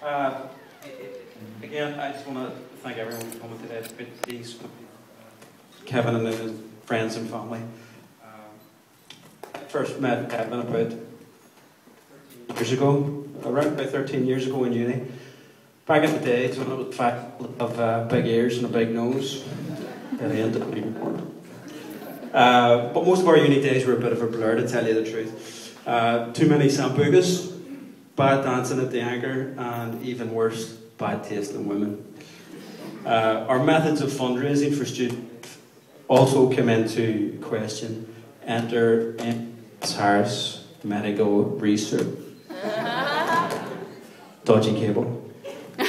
Uh, Again, I just want to thank everyone for coming today. It's good to see Kevin and his friends and family. I first met Kevin about 13 years ago, around about 13 years ago in uni. Back in the days when I was fat of big ears and a big nose. That I ended up being more. But most of our uni days were a bit of a blur, to tell you the truth. Too many sambucas, bad dancing at the Anchor, and even worse, bad taste in women. Our methods of fundraising for students also came into question. Enter Harris Medical Research. Dodgy cable. Is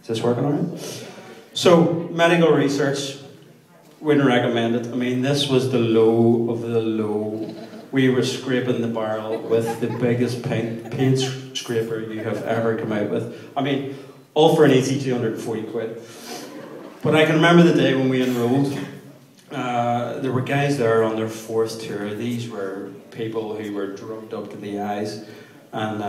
this working alright? So, medical research, wouldn't recommend it. I mean, this was the low of the low. We were scraping the barrel with the biggest paint scraper you have ever come out with. I mean, all for an easy 240 quid. But I can remember the day when we enrolled. There were guys there on their fourth tour. These were people who were drugged up to the eyes. And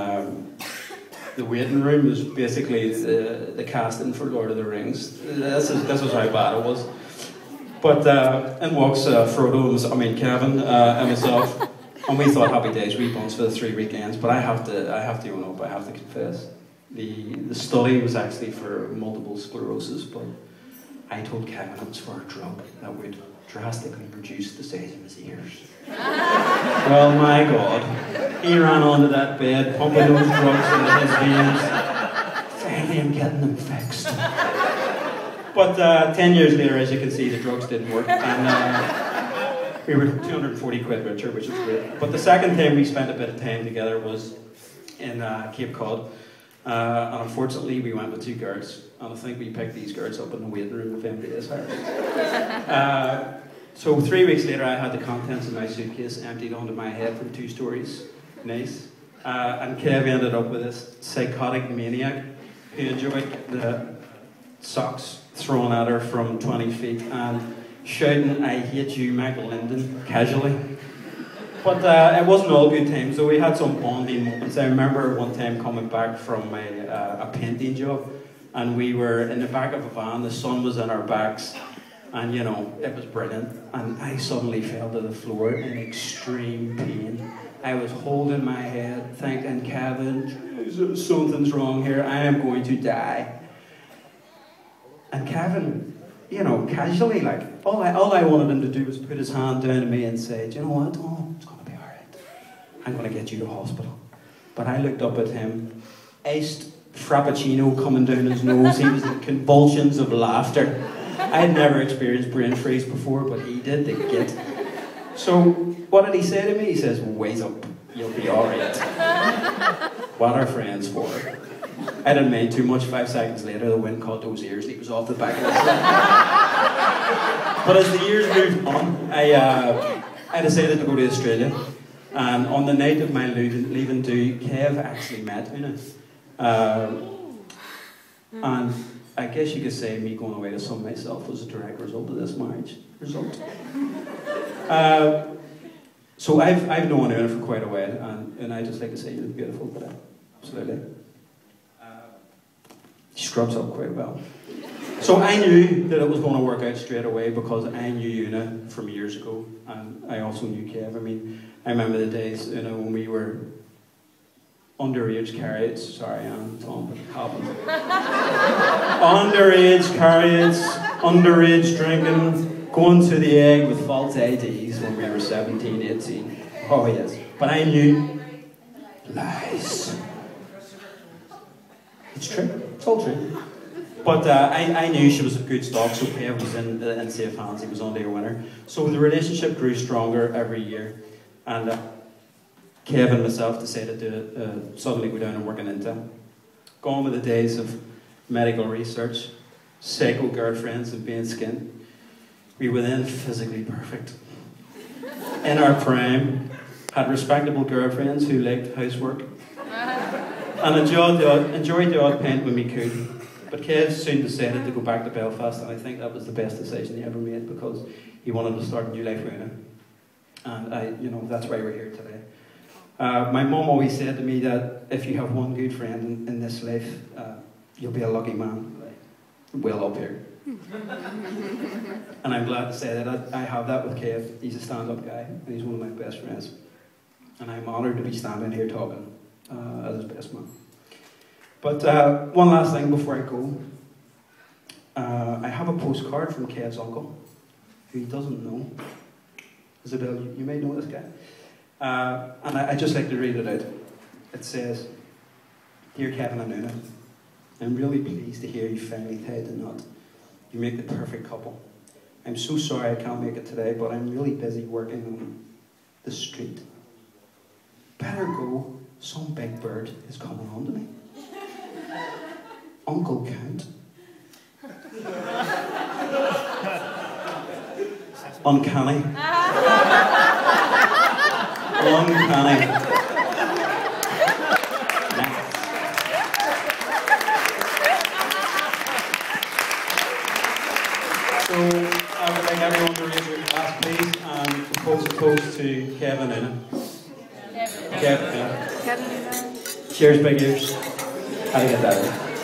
the waiting room was basically the casting for Lord of the Rings. This was how bad it was. But in walks Frodo, Kevin, and myself. And we thought happy days, wee bunts for the 3 weekends, but I have to own up, I have to confess. The study was actually for multiple sclerosis, but I told Kevin it was for a drug that would drastically reduce the size of his ears. Well, my God, he ran onto that bed, pumping those drugs into his veins. Finally, I'm getting them fixed. But 10 years later, as you can see, the drugs didn't work, and we were 240 quid richer, which was great. But the second time we spent a bit of time together was in Cape Cod. And unfortunately, we went with 2 girls. And I think we picked these girls up in the waiting room of MBS Harris. So 3 weeks later, I had the contents of my suitcase emptied onto my head from 2 stories. Nice. And Kev ended up with this psychotic maniac who enjoyed the socks thrown at her from 20 feet and shouting, "I hate you, Michael Linden," casually. But it wasn't all good times, though. We had some bonding moments. I remember one time coming back from a painting job, and we were in the back of a van, the sun was in our backs, and you know, it was brilliant. And I suddenly fell to the floor in extreme pain. I was holding my head, thinking, Kevin, Jesus, something's wrong here, I am going to die. And Kevin, you know, casually, like, all I wanted him to do was put his hand down to me and say, "Do you know what? Oh, it's going to be all right. I'm going to get you to hospital." But I looked up at him, iced frappuccino coming down his nose. He was in convulsions of laughter. I had never experienced brain freeze before, but he did the git. So, what did he say to me? He says, "Wait up, you'll be all right." What are friends for? I didn't mind too much. 5 seconds later, the wind caught those ears. He was off the back of the But as the years moved on, I decided to go to Australia. And on the night of my leaving due, Kev actually met Una. And I guess you could say me going away to sun myself was a direct result of this marriage. So I've known Una for quite a while, and I just like to say you're beautiful today. Absolutely. She scrubs up quite well. So I knew that it was going to work out straight away because I knew Una from years ago, and I also knew Kev. I mean, I remember the days, you know, when we were underage carriers. Sorry, I'm Tom, but it happened. Underage carriers, underage drinking, going to the egg with false IDs when we were 17, 18. Oh yes, but I knew lies. It's true. It's all true. But I knew she was a good stock, so Kev was in safe hands. He was on to a winner. So the relationship grew stronger every year. And Kev and myself decided to suddenly go down and work in Intel. Gone with the days of medical research, psycho girlfriends and being skinned. We were then physically perfect. In our prime, had respectable girlfriends who liked housework. And enjoyed the odd pint when we could. But Kev soon decided to go back to Belfast, and I think that was the best decision he ever made because he wanted to start a new life with Una. And that's why we're here today. My mum always said to me that if you have one good friend in this life, you'll be a lucky man. Well up here. And I'm glad to say that I have that with Kev. He's a stand-up guy, and he's one of my best friends. And I'm honoured to be standing here talking as his best man. But one last thing before I go. I have a postcard from Kev's uncle, who he doesn't know. Isabel, you may know this guy. And I'd just like to read it out. It says, "Dear Kevin and Una, I'm really pleased to hear you finally tied the knot. You make the perfect couple. I'm so sorry I can't make it today, but I'm really busy working on the street. Better go, some big bird is coming on to me. Uncle Count. Uncanny. Uncanny. So I would like everyone to raise your glass, please, and propose a toast to Kevin and Una. Kevin. Cheers, big ears. How do you get that?